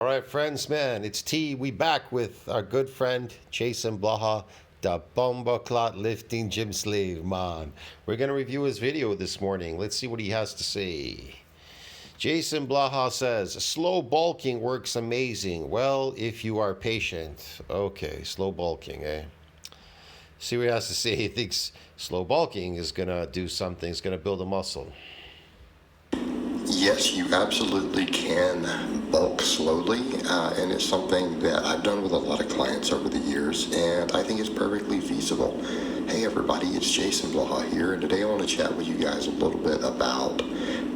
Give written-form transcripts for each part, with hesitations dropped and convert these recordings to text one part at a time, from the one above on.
All right, friends, man, it's T. We back with our good friend Jason Blaha, the Bomba Clot Lifting Gym Slave, man. We're going to review his video this morning. Let's see what he has to say. Jason Blaha says, slow bulking works amazing. Well, if you are patient. Okay, slow bulking, eh? See what he has to say. He thinks slow bulking is going to do something. It's going to build a muscle. Yes, you absolutely can bulk slowly, and it's something that I've done with a lot of clients over the years, and I think it's perfectly feasible. Hey everybody, it's Jason Blaha here, and today I want to chat with you guys a little bit about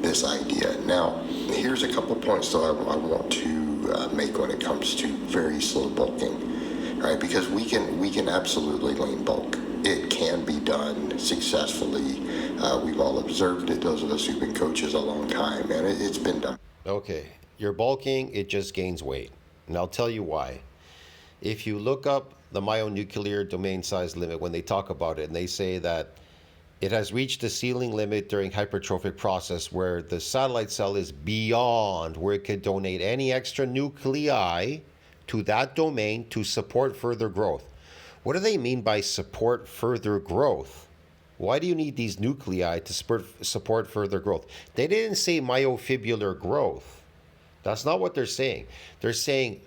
this idea. Now, here's a couple points that I want to make when it comes to very slow bulking, right? Because we can absolutely lean bulk. It can be done successfully. We've all observed it, those of us who've been coaches a long time, and it's been done. Okay, you're bulking, it just gains weight. And I'll tell you why. If you look up the myonuclear domain size limit, when they talk about it, and they say that it has reached the ceiling limit during hypertrophic process where the satellite cell is beyond where it could donate any extra nuclei to that domain to support further growth. What do they mean by support further growth? Why do you need these nuclei to support further growth? They didn't say myofibrillar growth. That's not what they're saying. They're saying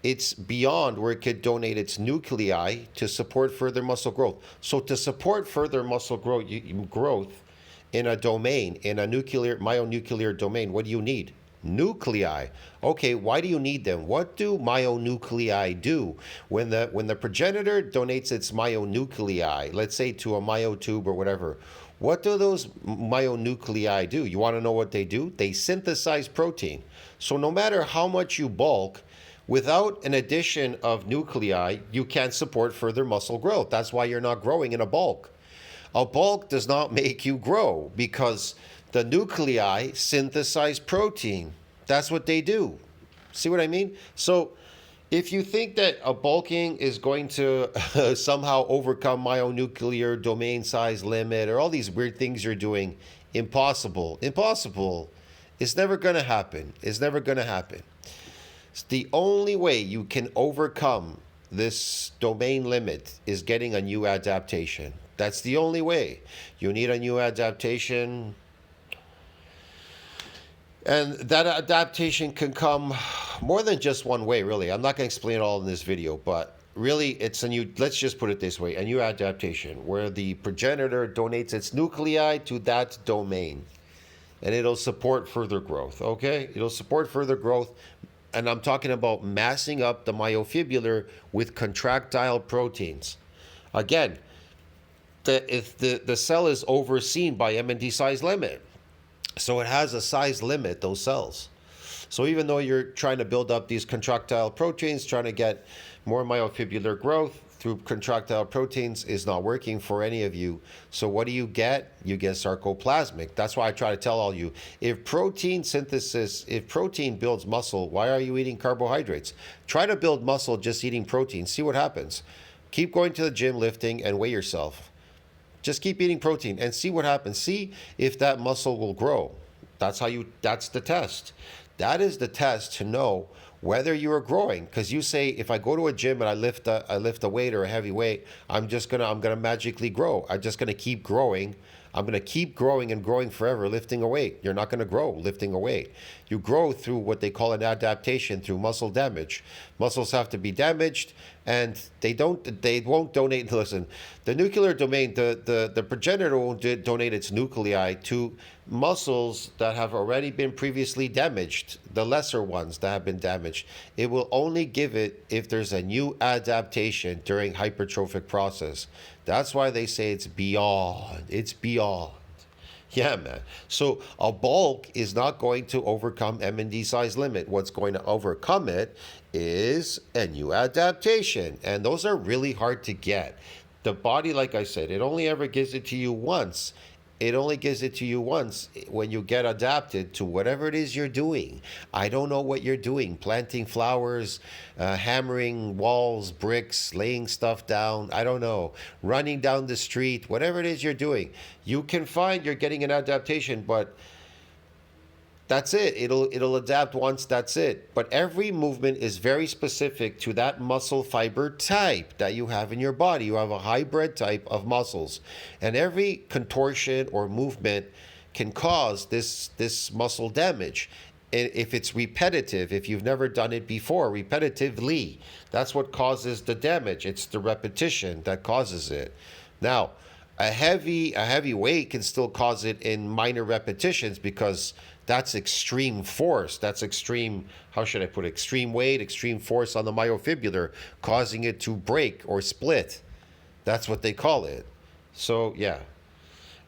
it's beyond where it could donate its nuclei to support further muscle growth. So to support further muscle growth in a domain, in a myonuclear domain, what do you need? Nuclei. Okay, why do you need them? What do myonuclei do? When the progenitor donates its myonuclei, let's say to a myotube or whatever, what do those myonuclei do? You want to know what they do? They synthesize protein. So no matter how much you bulk, without an addition of nuclei, you can't support further muscle growth. That's why you're not growing in a bulk. A bulk does not make you grow because the nuclei synthesize protein. That's what they do. See what I mean? So if you think that a bulking is going to somehow overcome myonuclear domain size limit or all these weird things you're doing, impossible. Impossible. It's never going to happen. It's never going to happen. It's the only way you can overcome this domain limit is getting a new adaptation. That's the only way. You need a new adaptation. And that adaptation can come more than just one way, really. I'm not going to explain it all in this video, but really it's a new, let's just put it this way, a new adaptation where the progenitor donates its nuclei to that domain. And it'll support further growth, okay? It'll support further growth. And I'm talking about massing up the myofibrillar with contractile proteins. Again, if the cell is overseen by MND size limit. So it has a size limit, those cells. So even though you're trying to build up these contractile proteins, trying to get more myofibrillar growth through contractile proteins is not working for any of you. So what do you get? You get sarcoplasmic. That's why I try to tell all you, if protein builds muscle, why are you eating carbohydrates? Try to build muscle just eating protein. See what happens. Keep going to the gym, lifting, and weigh yourself. Just keep eating protein and see what happens. See if that muscle will grow. That's the test. That is the test to know whether you are growing. Because you say, if I go to a gym and I lift a weight or a heavy weight, I'm gonna magically grow. I'm just gonna keep growing. I'm gonna keep growing and growing forever, lifting a weight. You're not gonna grow lifting a weight. You grow through what they call an adaptation, through muscle damage. Muscles have to be damaged, and they won't donate. Listen, the nuclear domain, the progenitor won't donate its nuclei to muscles that have already been previously damaged, the lesser ones that have been damaged. It will only give it if there's a new adaptation during hypertrophic process. That's why they say it's beyond. It's beyond. Yeah, man. So a bulk is not going to overcome MND size limit. What's going to overcome it is a new adaptation. And those are really hard to get. The body, like I said, it only ever gives it to you once. It only gives it to you once when you get adapted to whatever it is you're doing. I don't know what you're doing. Planting flowers, hammering walls, bricks, laying stuff down. I don't know. Running down the street, whatever it is you're doing. You can find you're getting an adaptation, but That's it. It'll adapt once, that's it. But every movement is very specific to that muscle fiber type that you have in your body. You have a hybrid type of muscles. And every contortion or movement can cause this muscle damage. If it's repetitive, if you've never done it before, repetitively, that's what causes the damage. It's the repetition that causes it. Now, a heavy weight can still cause it in minor repetitions because that's extreme force. That's extreme, how should I put it? Extreme weight, extreme force on the myofibrillar, causing it to break or split. That's what they call it. So, yeah.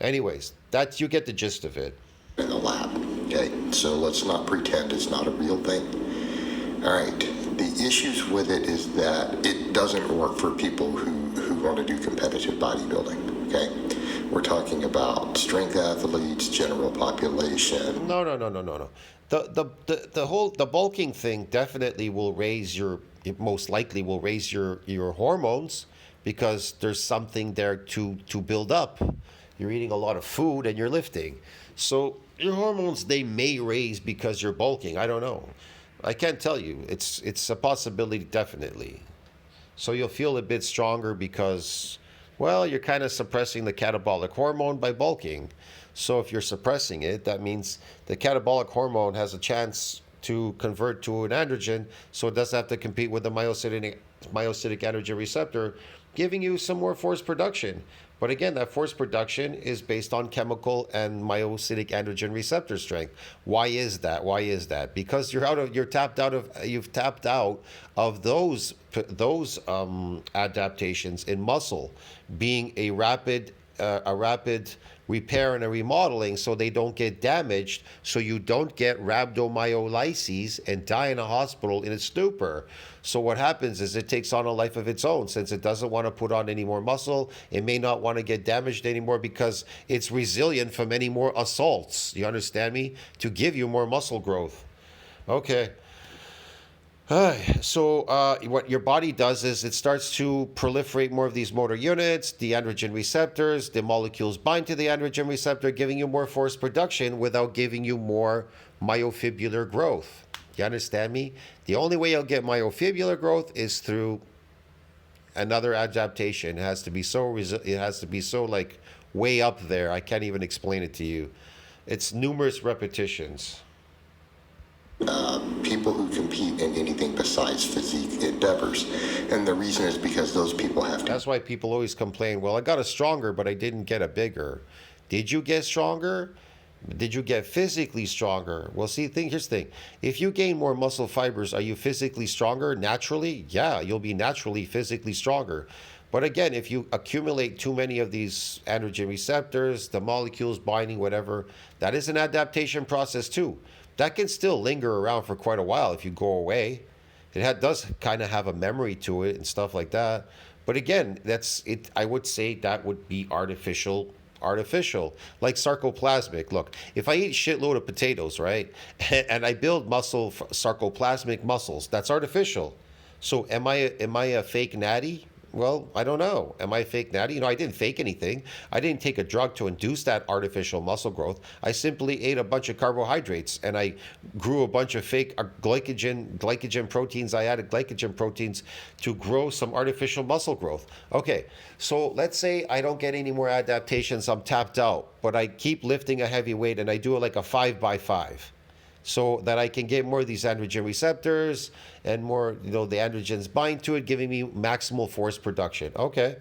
Anyways, you get the gist of it. In the lab. Okay, so let's not pretend it's not a real thing. All right, the issues with it is that it doesn't work for people who want to do competitive bodybuilding. Okay, we're talking about strength athletes, general population. No. The bulking thing definitely will raise it most likely will raise your hormones because there's something there to build up. You're eating a lot of food and you're lifting. So your hormones, they may raise because you're bulking. I don't know. I can't tell you. It's a possibility, definitely. So you'll feel a bit stronger because, well, you're kind of suppressing the catabolic hormone by bulking. So if you're suppressing it, that means the catabolic hormone has a chance to convert to an androgen, so it doesn't have to compete with the myocytic androgen receptor, giving you some more force production. But again, that force production is based on chemical and myocytic androgen receptor strength. Why is that? Because you've tapped out of those adaptations in muscle, being a rapid repair and a remodeling, so they don't get damaged, so you don't get rhabdomyolyses and die in a hospital in a stupor. So what happens is it takes on a life of its own. Since it doesn't want to put on any more muscle, it may not want to get damaged anymore because it's resilient from any more assaults. You understand me? To give you more muscle growth. Okay. So what your body does is it starts to proliferate more of these motor units, the androgen receptors, the molecules bind to the androgen receptor, giving you more force production without giving you more myofibrillar growth. You understand me? The only way you'll get myofibrillar growth is through another adaptation. It has to be so like way up there. I can't even explain it to you. It's numerous repetitions. People who compete in anything besides physique endeavors. And the reason is because those people have to. That's why people always complain, well, I got a stronger, but I didn't get a bigger. Did you get stronger? Did you get physically stronger? Well, see, here's the thing. If you gain more muscle fibers, are you physically stronger naturally? Yeah, you'll be naturally physically stronger. But again, if you accumulate too many of these androgen receptors, the molecules binding, whatever, that is an adaptation process too. That can still linger around for quite a while if you go away. It does kind of have a memory to it and stuff like that. But again, that's it. I would say that would be artificial, like sarcoplasmic. Look, if I eat a shitload of potatoes, right, and I build muscle, sarcoplasmic muscles, that's artificial. So am I a fake natty? Well, I don't know. Am I a fake natty? I didn't fake anything. I didn't take a drug to induce that artificial muscle growth. I simply ate a bunch of carbohydrates and I grew a bunch of fake glycogen proteins. I added glycogen proteins to grow some artificial muscle growth. Okay, so let's say I don't get any more adaptations. I'm tapped out, but I keep lifting a heavy weight and I do it like a 5x5. So that I can get more of these androgen receptors and more, the androgens bind to it, giving me maximal force production. Okay.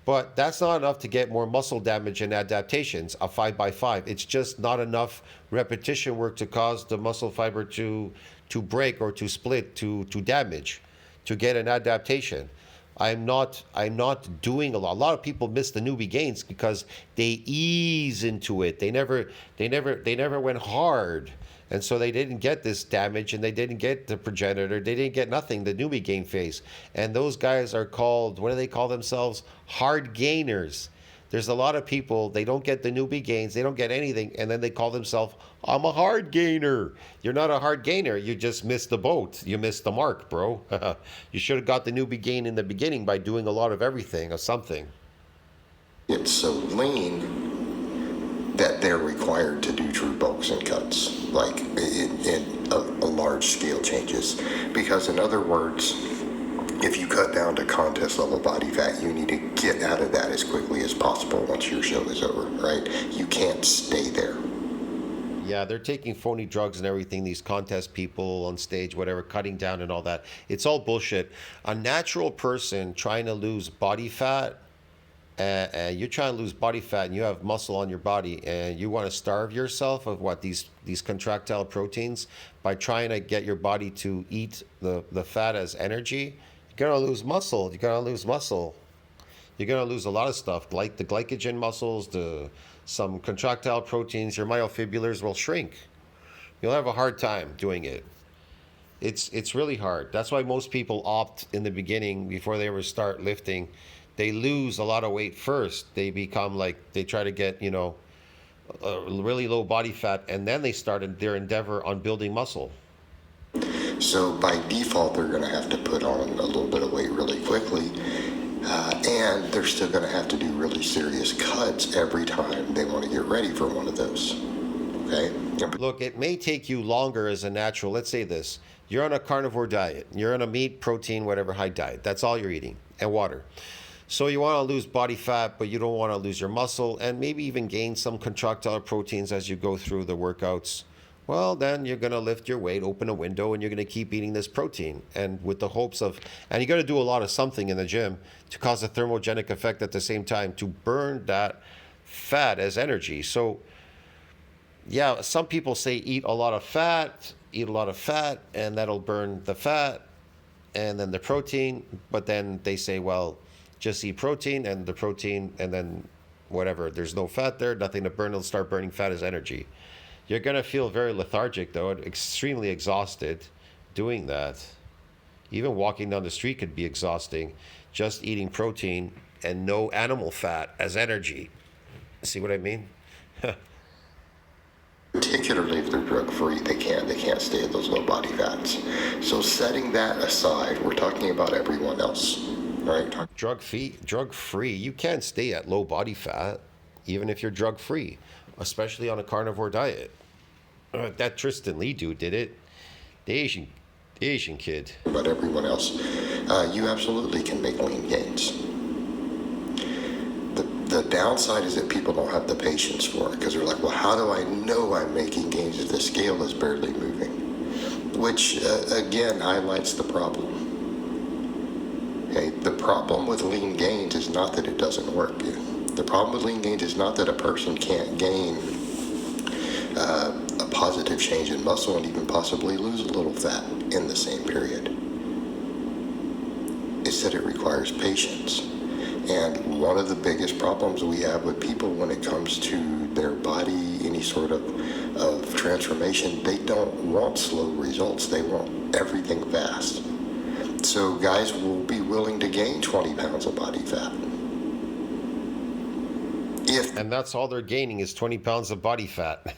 But that's not enough to get more muscle damage and adaptations, a 5x5. It's just not enough repetition work to cause the muscle fiber to break or to split, to damage, to get an adaptation. I'm not doing a lot. A lot of people miss the newbie gains because they ease into it. They never went hard. And so they didn't get this damage and they didn't get the progenitor. They didn't get nothing, the newbie gain phase. And those guys are called, what do they call themselves? Hard gainers. There's a lot of people, they don't get the newbie gains, they don't get anything, and then they call themselves, I'm a hard gainer. You're not a hard gainer, you just missed the boat. You missed the mark, bro. You should have got the newbie gain in the beginning by doing a lot of everything or something. It's so lean that they're required to do true bulks and cuts, like in a large scale changes. Because in other words, if you cut down to contest level body fat, you need to get out of that as quickly as possible once your show is over, right? You can't stay there. Yeah, they're taking phony drugs and everything, these contest people on stage, whatever, cutting down and all that. It's all bullshit. A natural person trying to lose body fat, you're trying to lose body fat and you have muscle on your body and you want to starve yourself of what, these contractile proteins by trying to get your body to eat the fat as energy, you're going to lose muscle. You're going to lose muscle. You're going to lose a lot of stuff, like the glycogen muscles, some contractile proteins. Your myofibrillars will shrink. You'll have a hard time doing it. It's really hard. That's why most people opt in the beginning, before they ever start lifting, they lose a lot of weight first. They become like, they try to get, a really low body fat, and then they started their endeavor on building muscle. So by default, they're going to have to put on a little bit of weight really quickly. And they're still going to have to do really serious cuts every time they want to get ready for one of those. Okay? Look, it may take you longer as a natural. Let's say this. You're on a carnivore diet. You're on a meat, protein, whatever, high diet. That's all you're eating. And water. So you want to lose body fat, but you don't want to lose your muscle, and maybe even gain some contractile proteins as you go through the workouts. Well, then you're going to lift your weight, open a window, and you're going to keep eating this protein. And with the hopes of, and you got to do a lot of something in the gym to cause a thermogenic effect at the same time to burn that fat as energy. So, yeah, some people say eat a lot of fat, and that'll burn the fat and then the protein. But then they say, well, just eat protein and the protein, and then whatever. There's no fat there, nothing to burn. It'll start burning fat as energy. You're going to feel very lethargic, though, and extremely exhausted doing that. Even walking down the street could be exhausting. Just eating protein and no animal fat as energy. See what I mean? Particularly if they're drug-free, they can't stay at those low body fats. So setting that aside, we're talking about everyone else, right? Drug-free. You can't stay at low body fat, even if you're drug-free, especially on a carnivore diet. That Tristan Lee dude did it. The Asian kid. But everyone else, you absolutely can make lean gains. The downside is that people don't have the patience for it, because they're like, well, how do I know I'm making gains if the scale is barely moving? Which, again, highlights the problem. Okay, the problem with lean gains is not that it doesn't work. The problem with lean gains is not that a person can't gain a positive change in muscle and even possibly lose a little fat in the same period. It's that it requires patience. And one of the biggest problems we have with people when it comes to their body, any sort of transformation, they don't want slow results. They want everything fast. So guys will be willing to gain 20 pounds of body fat. And that's all they're gaining is 20 pounds of body fat.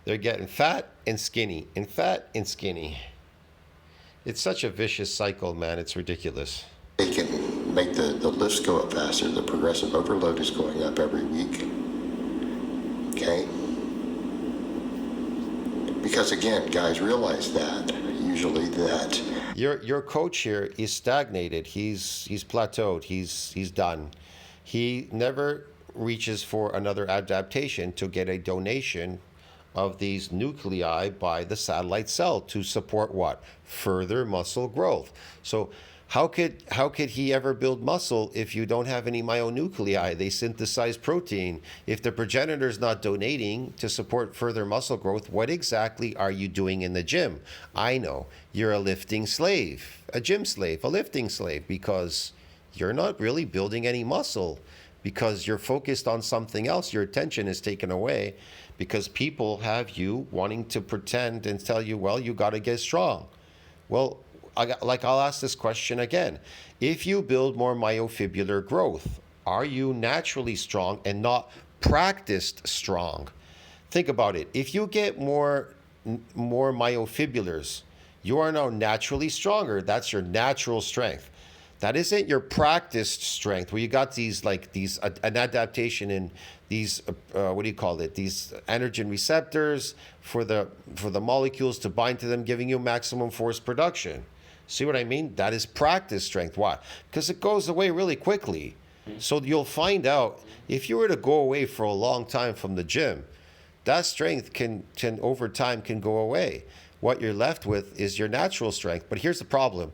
They're getting fat and skinny, and fat and skinny. It's such a vicious cycle, man. It's ridiculous. They can make the lifts go up faster. The progressive overload is going up every week. Okay? Because again, guys realize that usually that your coach here is stagnated. He's plateaued. He's done. He never reaches for another adaptation to get a donation of these nuclei by the satellite cell to support what? Further muscle growth. So how could he ever build muscle if you don't have any myonuclei? They synthesize protein. If the progenitor's not donating to support further muscle growth, what exactly are you doing in the gym? I know. You're a lifting slave, a gym slave, a lifting slave, because you're not really building any muscle, because you're focused on something else. Your attention is taken away because people have you wanting to pretend and tell you, well, you got to get strong. Well, I'll ask this question again. If you build more myofibrillar growth, are you naturally strong and not practiced strong? Think about it. If you get more myofibrillars, you are now naturally stronger. That's your natural strength. That isn't your practiced strength where you got an adaptation in these what do you call it? These androgen receptors for the molecules to bind to them, giving you maximum force production. See what I mean? That is practice strength. Why? Because it goes away really quickly. So you'll find out if you were to go away for a long time from the gym, that strength can over time can go away. What you're left with is your natural strength. But here's the problem.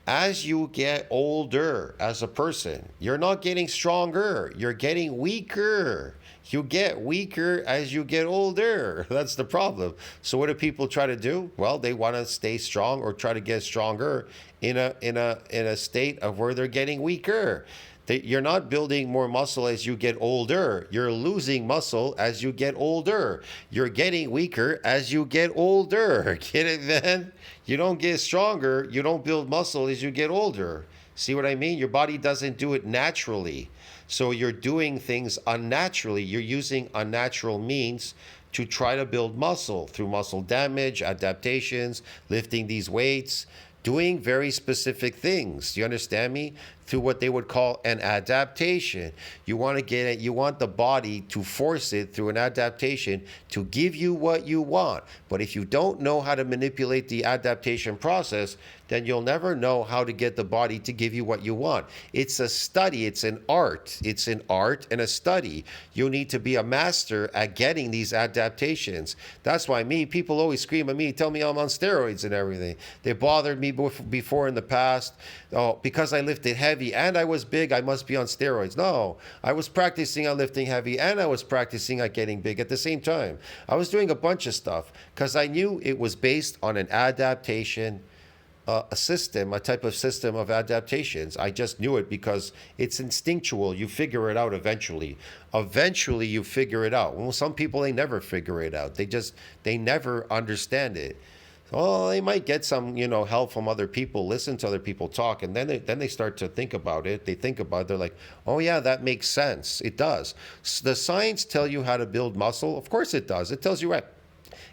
As you get older as a person, you're not getting stronger, you're getting weaker. You get weaker as you get older. That's the problem. So what do people try to do? Well, they want to stay strong or try to get stronger in a state of where they're getting weaker. You're not building more muscle as you get older. You're losing muscle as you get older. You're getting weaker as you get older. Get it, man? You don't get stronger. You don't build muscle as you get older. See what I mean? Your body doesn't do it naturally. So you're doing things unnaturally. You're using unnatural means to try to build muscle through muscle damage, adaptations, lifting these weights, doing very specific things. Do you understand me? Through what they would call an adaptation. You want to get it, you want the body to force it through an adaptation to give you what you want. But if you don't know how to manipulate the adaptation process, then you'll never know how to get the body to give you what you want. It's a study, it's an art. It's an art and a study. You need to be a master at getting these adaptations. That's why people always scream at me, tell me I'm on steroids and everything. They bothered me before in the past. Oh, because I lifted heavy and I was big, I must be on steroids. No, I was practicing on lifting heavy and I was practicing on getting big at the same time. I was doing a bunch of stuff because I knew it was based on an adaptation a type of system of adaptations. I just knew it because it's instinctual. You figure it out eventually. Eventually you figure it out. Well, some people, they never figure it out. They never understand it. Well, they might get some, help from other people, listen to other people talk, and then they start to think about it. They think about it. They're like, oh yeah, that makes sense. It does. The science tell you how to build muscle? Of course it does. It tells you what?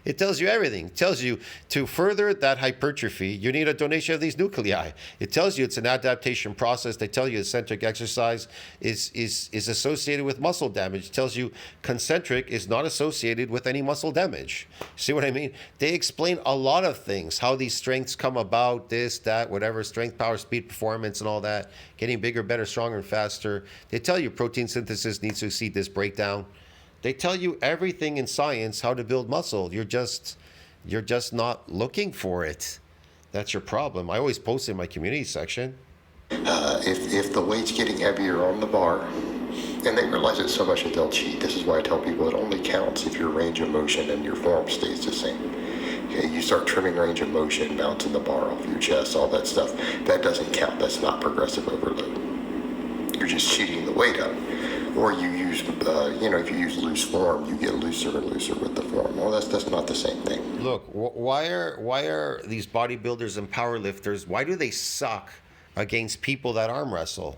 It tells you everything. It tells you to further that hypertrophy, you need a donation of these nuclei. It tells you it's an adaptation process. They tell you eccentric exercise is associated with muscle damage. It tells you concentric is not associated with any muscle damage. See what I mean? They explain a lot of things, how these strengths come about, this, that, whatever, strength, power, speed, performance, and all that, getting bigger, better, stronger, and faster. They tell you protein synthesis needs to exceed this breakdown. They tell you everything in science how to build muscle. You're just not looking for it. That's your problem. I always post in my community section. If the weight's getting heavier on the bar, and they realize it so much that they'll cheat. This is why I tell people it only counts if your range of motion and your form stays the same. Okay, you start trimming range of motion, bouncing the bar off your chest, all that stuff. That doesn't count. That's not progressive overload. You're just cheating the weight up. Or you use, if you use loose form, you get looser and looser with the form. Well, that's not the same thing. Look, why are these bodybuilders and powerlifters, why do they suck against people that arm wrestle?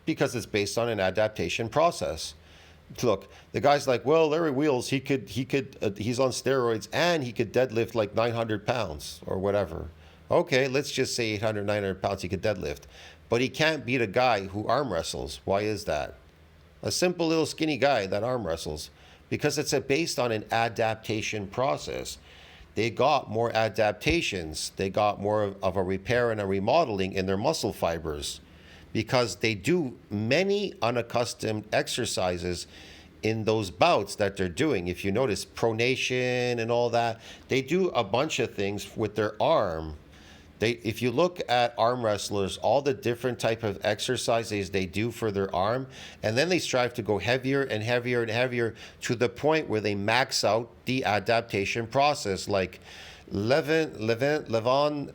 Because it's based on an adaptation process. Look, the guy's like, well, Larry Wheels, he's on steroids and he could deadlift like 900 pounds or whatever. Okay, let's just say 800, 900 pounds he could deadlift. But he can't beat a guy who arm wrestles. Why is that? A simple little skinny guy that arm wrestles. Because it's based on an adaptation process. They got more adaptations. They got more of a repair and a remodeling in their muscle fibers. Because they do many unaccustomed exercises in those bouts that they're doing. If you notice pronation and all that, they do a bunch of things with their arm. If you look at arm wrestlers, all the different type of exercises they do for their arm, and then they strive to go heavier and heavier and heavier to the point where they max out the adaptation process. Like Levon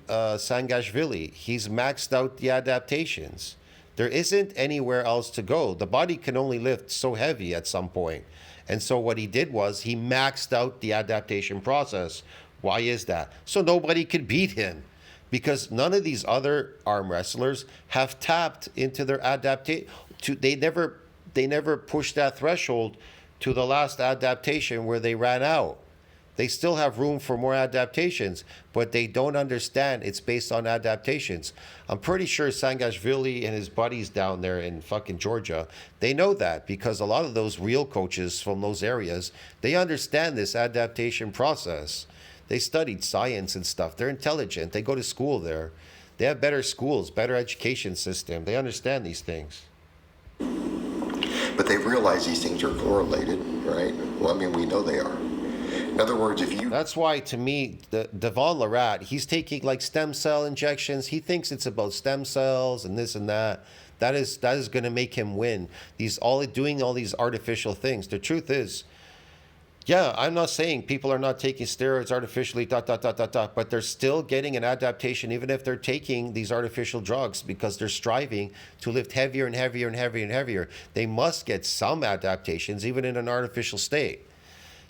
Sangashvili, he's maxed out the adaptations. There isn't anywhere else to go. The body can only lift so heavy at some point. And so what he did was he maxed out the adaptation process. Why is that? So nobody could beat him. Because none of these other arm wrestlers have tapped into their adaptation. They never pushed that threshold to the last adaptation where they ran out. They still have room for more adaptations, but they don't understand it's based on adaptations. I'm pretty sure Sangashvili and his buddies down there in fucking Georgia, they know that because a lot of those real coaches from those areas, they understand this adaptation process. They studied science and stuff. They're intelligent. They go to school there. They have better schools, better education system. They understand these things. But they realize these things are correlated, right? Well, I mean, we know they are. In other words, if you... That's why, to me, Devon Larratt, he's taking like stem cell injections. He thinks it's about stem cells and this and that. That is going to make him win. Doing all these artificial things. The truth is, yeah, I'm not saying people are not taking steroids artificially, but they're still getting an adaptation even if they're taking these artificial drugs because they're striving to lift heavier and heavier and heavier and heavier. They must get some adaptations even in an artificial state.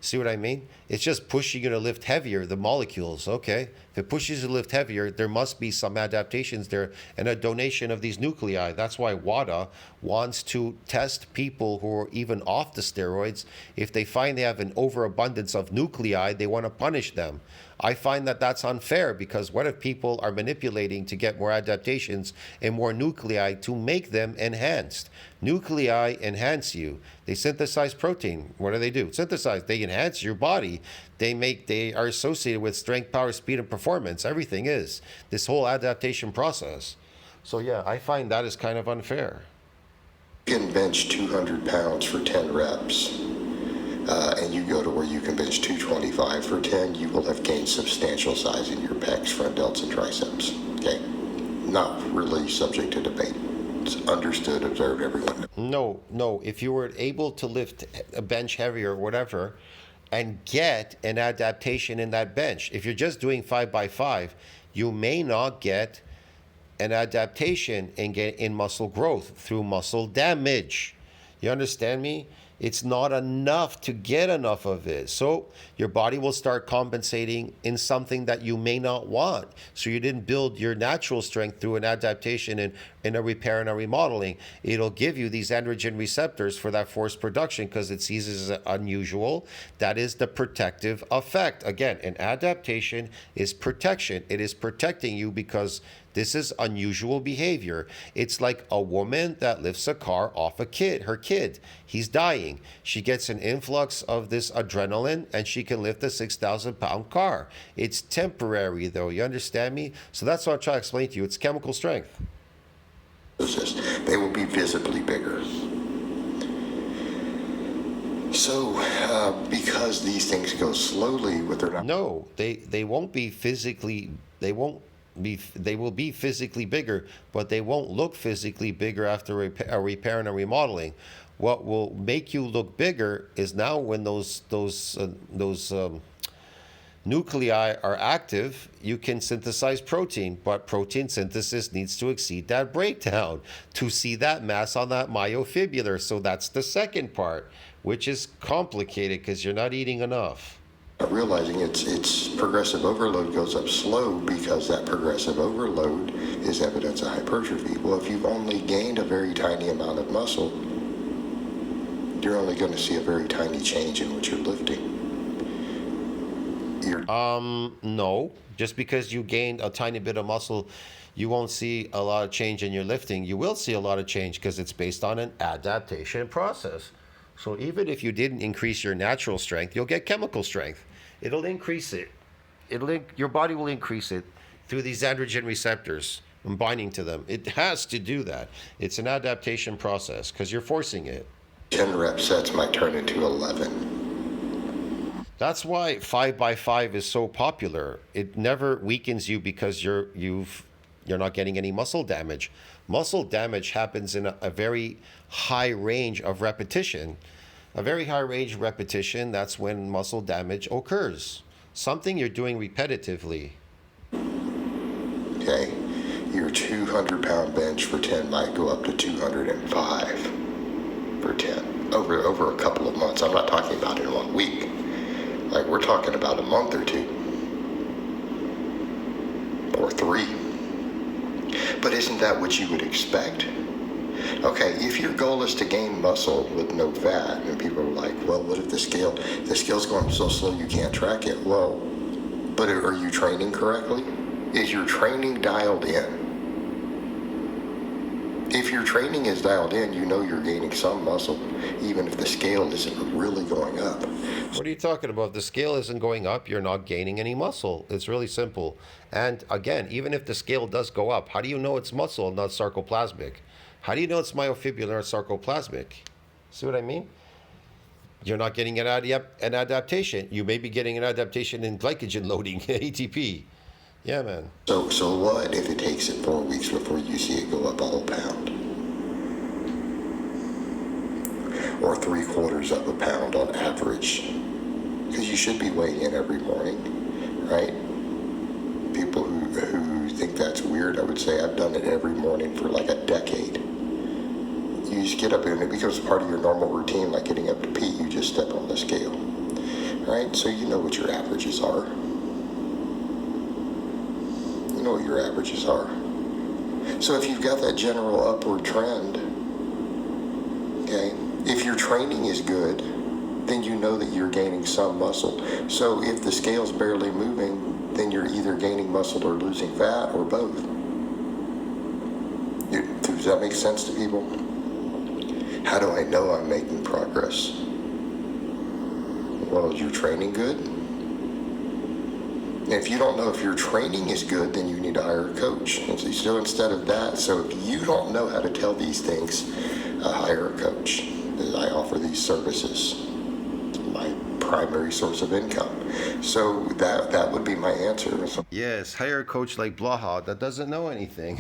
See what I mean? It's just pushing you to lift heavier, the molecules, okay? If it pushes you to lift heavier, there must be some adaptations there and a donation of these nuclei. That's why WADA wants to test people who are even off the steroids. If they find they have an overabundance of nuclei, they want to punish them. I find that that's unfair because what if people are manipulating to get more adaptations and more nuclei to make them enhanced? Nuclei enhance you. They synthesize protein. What do? Synthesize. They enhance your body. They are associated with strength, power, speed, and performance. Everything is this whole adaptation process. So yeah, I find that is kind of unfair. You can bench 200 pounds for 10 reps. And you go to where you can bench 225 for 10, you will have gained substantial size in your pecs, front delts, and triceps. Okay? Not really subject to debate. It's understood, observed, everyone. No. If you were able to lift a bench heavier or whatever and get an adaptation in that bench, if you're just doing 5x5, you may not get an adaptation and get in muscle growth through muscle damage. You understand me? It's not enough to get enough of it. So your body will start compensating in something that you may not want. So you didn't build your natural strength through an adaptation and in a repair and a remodeling. It'll give you these androgen receptors for that forced production because it sees it as unusual. That is the protective effect. Again, an adaptation is protection. It is protecting you because this is unusual behavior. It's like a woman that lifts a car off her kid. He's dying. She gets an influx of this adrenaline and she can lift a 6,000-pound car. It's temporary though, you understand me? So that's what I'm trying to explain to you. It's chemical strength. They will be visibly bigger. So, because these things go slowly with their... No, they won't be physically, they will be physically bigger, but they won't look physically bigger after a repair and a remodeling. What will make you look bigger is now when those nuclei are active, you can synthesize protein, but protein synthesis needs to exceed that breakdown to see that mass on that myofibrillar. So that's the second part, which is complicated because you're not eating enough. Realizing it's progressive overload goes up slow because that progressive overload is evidence of hypertrophy. Well, if you've only gained a very tiny amount of muscle, you're only going to see a very tiny change in what you're lifting. No. Just because you gained a tiny bit of muscle, you won't see a lot of change in your lifting. You will see a lot of change because it's based on an adaptation process. So even if you didn't increase your natural strength, you'll get chemical strength. It'll increase it. Your body will increase it through these androgen receptors and binding to them. It has to do that. It's an adaptation process because you're forcing it. 10 rep sets might turn into 11. That's why 5x5 is so popular. It never weakens you because you're not getting any muscle damage. Muscle damage happens in a very high range of repetition. A very high range of repetition, that's when muscle damage occurs. Something you're doing repetitively. Okay, your 200-pound bench for 10 might go up to 205 for 10 over a couple of months. I'm not talking about in 1 week. Like, we're talking about a month or 2 or 3. But isn't that what you would expect? Okay, if your goal is to gain muscle with no fat, and people are like, well, what if the scale's going so slow you can't track it? Well, but are you training correctly? Is your training dialed in? If your training is dialed in, you know you're gaining some muscle, even if the scale isn't really going up. What are you talking about? If the scale isn't going up, you're not gaining any muscle. It's really simple. And again, even if the scale does go up, how do you know it's muscle and not sarcoplasmic? How do you know it's myofibrillar and sarcoplasmic? See what I mean? You're not getting an adaptation. You may be getting an adaptation in glycogen loading, ATP. Yeah, man. So what if it takes it 4 weeks before you see it go up a whole pound? Or 3/4 of a pound on average? Because you should be weighing in every morning, right? People who think that's weird, I would say I've done it every morning for like a decade. You just get up and it becomes part of your normal routine, like getting up to pee, you just step on the scale, right? So you know what your averages are. You know what your averages are. So if you've got that general upward trend, okay, if your training is good, then you know that you're gaining some muscle. So if the scale's barely moving, then you're either gaining muscle or losing fat or both. Does that make sense to people? How do I know I'm making progress? Well, is your training good? If you don't know if your training is good, then you need to hire a coach. And so instead of that, so if you don't know how to tell these things, hire a coach. I offer these services. It's my primary source of income. So that would be my answer. So, Yes, hire a coach like Blaha that doesn't know anything.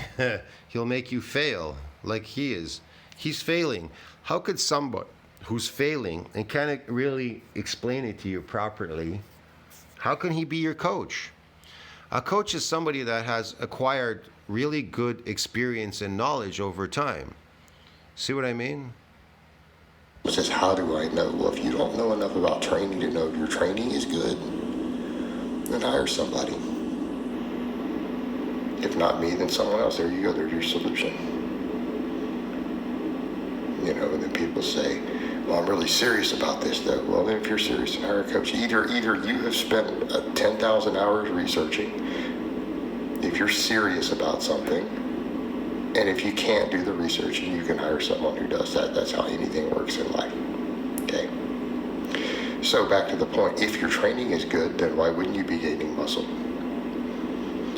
He'll make you fail like he is. He's failing. How could somebody who's failing and can't really explain it to you properly, how can he be your coach? A coach is somebody that has acquired really good experience and knowledge over time. See what I mean? it says, how do I know? Well, if you don't know enough about training to know if your training is good, then hire somebody. If not me, then someone else. There you go. There's your solution. You know, and then people say, well, I'm really serious about this, though. Well, then if you're serious, hire a coach. Either you have spent 10,000 hours researching. If you're serious about something, and if you can't do the research, you can hire someone who does that. That's how anything works in life. Okay? So back to the point. If your training is good, then why wouldn't you be gaining muscle?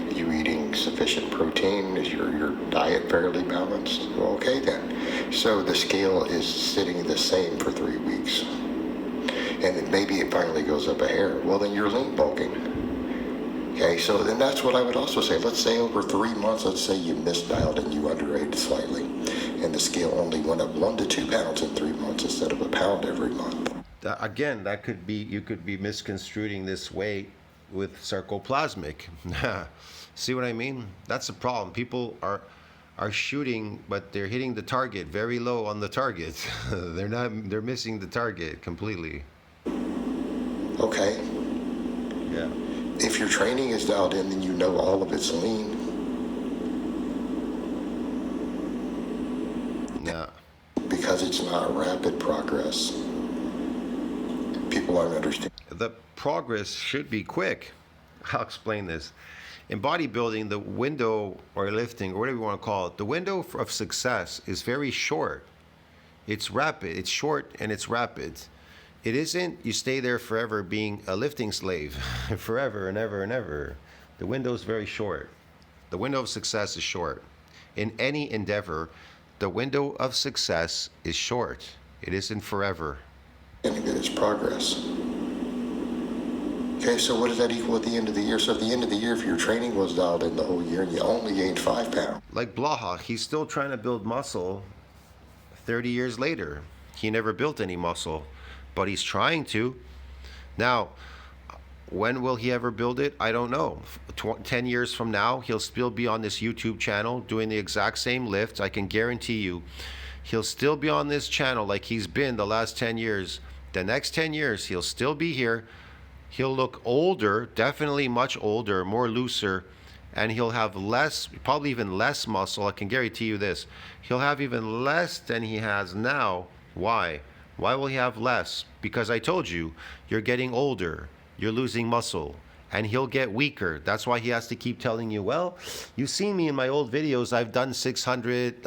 Are you eating sufficient protein? Is your diet fairly balanced? Well, okay then. So the scale is sitting the same for 3 weeks. And then maybe it finally goes up a hair. Well, then you're lean bulking. Okay, so then that's what I would also say. Let's say over 3 months, let's say you misdialed and you underate slightly. And the scale only went up 1 to 2 pounds in 3 months instead of a pound every month. Again, that could be, you could be misconstruing this weight with sarcoplasmic. See what I mean? That's the problem. People are shooting, but they're hitting the target very low on the target. They're missing the target completely. Okay. Yeah. If your training is dialed in, then you know all of it's lean. Yeah. Because it's not rapid progress. People aren't understanding. The progress should be quick. I'll explain this. In bodybuilding, the window, or lifting, or whatever you want to call it, the window of success is very short. It's rapid, it's short, and it's rapid. It isn't you stay there forever being a lifting slave, forever and ever and ever. The window is very short. The window of success is short. In any endeavor, the window of success is short. It isn't forever. That it's progress. Okay, so what does that equal at the end of the year? So at the end of the year, if your training was dialed in the whole year and you only gained 5 pounds. Like Blaha, he's still trying to build muscle 30 years later. He never built any muscle, but he's trying to. Now, when will he ever build it? I don't know. 10 years from now, he'll still be on this YouTube channel doing the exact same lifts. I can guarantee you, he'll still be on this channel like he's been the last 10 years. The next 10 years, he'll still be here. He'll look older, definitely much older, more looser, and he'll have less, probably even less muscle. I can guarantee you this. He'll have even less than he has now. Why? Why will he have less? Because I told you, you're getting older, you're losing muscle, and he'll get weaker. That's why he has to keep telling you, well, you see me in my old videos, I've done 600,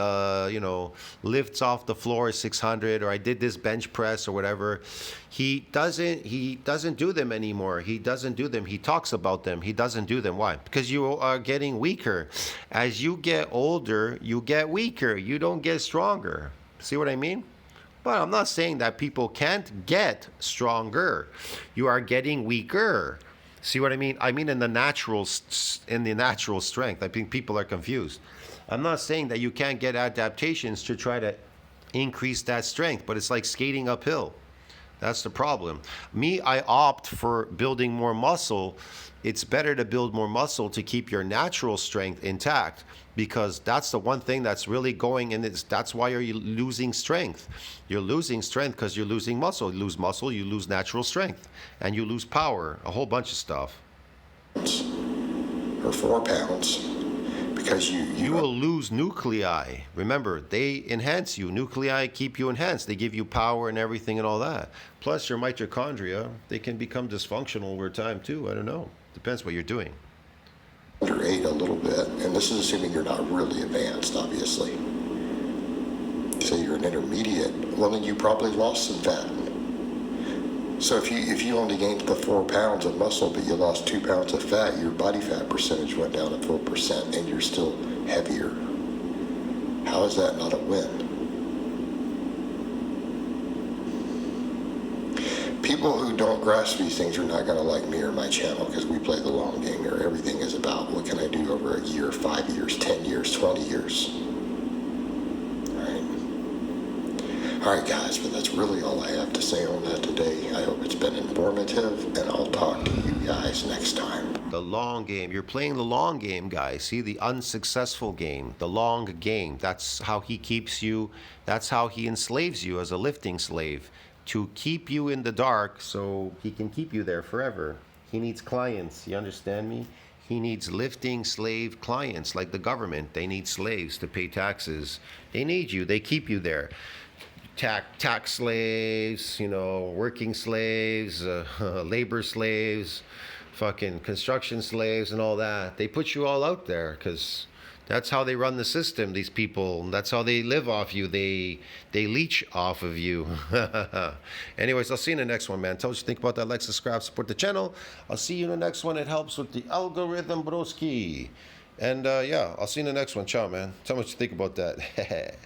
lifts off the floor, 600, or I did this bench press or whatever. He doesn't do them anymore. He doesn't do them. He talks about them. He doesn't do them. Why? Because you are getting weaker. As you get older, you get weaker. You don't get stronger. See what I mean? But I'm not saying that people can't get stronger. You are getting weaker. See what I mean? I mean in the natural strength. I think people are confused. I'm not saying that you can't get adaptations to try to increase that strength, but it's like skating uphill. That's the problem. Me, I opt for building more muscle. It's better to build more muscle to keep your natural strength intact, because that's the one thing that's really going, and that's why you're losing strength. You're losing strength because you're losing muscle. You lose muscle, you lose natural strength, and you lose power, a whole bunch of stuff. Or 4 pounds, because you will lose nuclei. Remember, they enhance you. Nuclei keep you enhanced. They give you power and everything and all that. Plus your mitochondria, they can become dysfunctional over time too. I don't know. Depends what you're doing. Underate a little bit, and this is assuming you're not really advanced, obviously. Say you're an intermediate, well then you probably lost some fat. So if you only gained the 4 pounds of muscle, but you lost 2 pounds of fat, your body fat percentage went down to 4%, and you're still heavier. How is that not a win? People who don't grasp these things are not going to like me or my channel, because we play the long game here. Everything is about what can I do over a year, 5 years, 10 years, 20 years. All right, guys, but that's really all I have to say on that today. I hope it's been informative, and I'll talk to you guys next time. The long game. You're playing the long game, guys. See, the unsuccessful game, the long game. That's how he keeps you. That's how he enslaves you as a lifting slave, to keep you in the dark so he can keep you there forever. He needs clients. You understand me? He needs lifting slave clients, like the government. They need slaves to pay taxes. They need you. They keep you there. Tax slaves, working slaves, labor slaves, fucking construction slaves and all that. They put you all out there because that's how they run the system, these people. That's how they live off you. They leech off of you. Anyways, I'll see you in the next one, man. Tell us what you think about that. Like, subscribe, support the channel. I'll see you in the next one. It helps with the algorithm, broski. And yeah, I'll see you in the next one. Ciao, man. Tell me what you think about that.